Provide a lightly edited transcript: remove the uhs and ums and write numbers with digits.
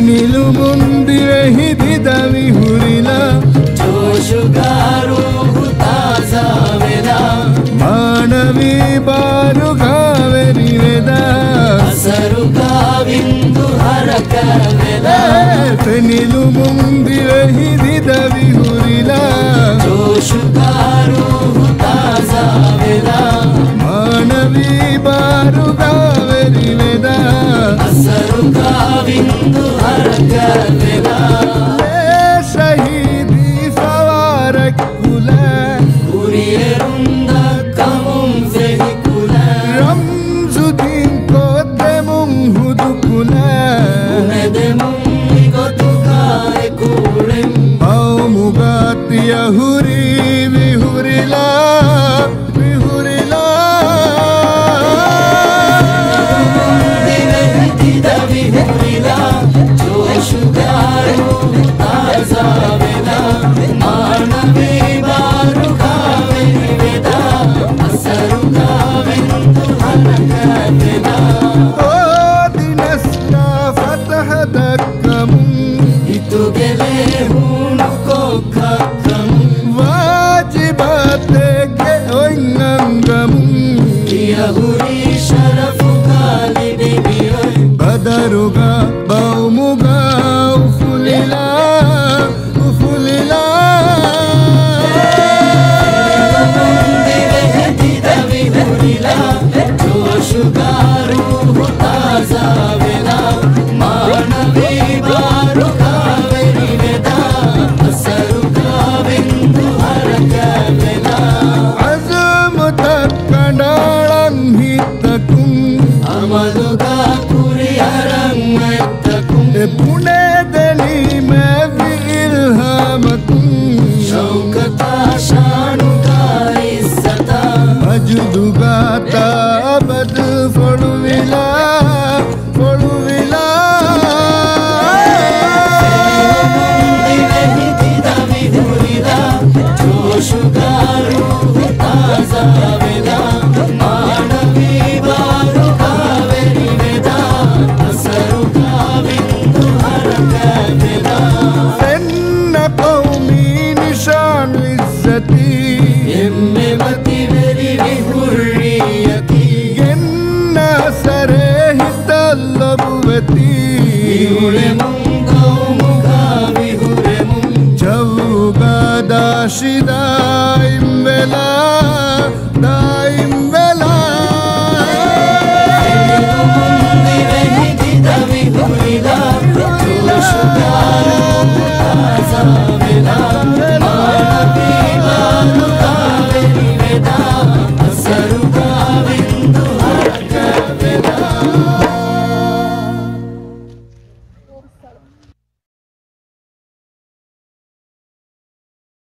Nilu mundi hidida vihurila Joshugaru taza veda Manavi baru gaveri veda Asaru kavindu haraka veda Nilu mundi hidida vihurila Joshugaru taza veda Manavi baru gaveri veda Asaru kavindu haraka veda Shahidi sawarak kula Urierunda kamum vehikula Ramzudin ko demum hudukula Unedemum gotukai kulem Aumugati yahuri vihurila vihurila Divehitida vihurila Joshugaru taza veda Manavi baru kaveri veda Asaru kavindu haraka veda Dinasta fatahadakkamun Itugele hunu kokkakkamu Wajibateke oingangamun Yahuri sharafu kalibibiyoi Badaruga baumuga ufulila ufulila Divehitida vihurila Joshugaru taza veda Manavi baru kaveri veda Asaru kavindu haraka veda Azumutakkandalam hitakum Amaluga kuriyaram mettakum Punedani me ilhamakum Shaukata shanuka izzata Ajudugata abad foluvila foluvila Divehitida vihurila Joshugaru taza veda Manavi baru kaveri veda Asaru kavindu haraka veda Senna qawmi nishan izzati Emme mati veri vihurriyati Yenna sarehitallabuvati Vihuremum gaumuga vihuremum Jawga dashida imvela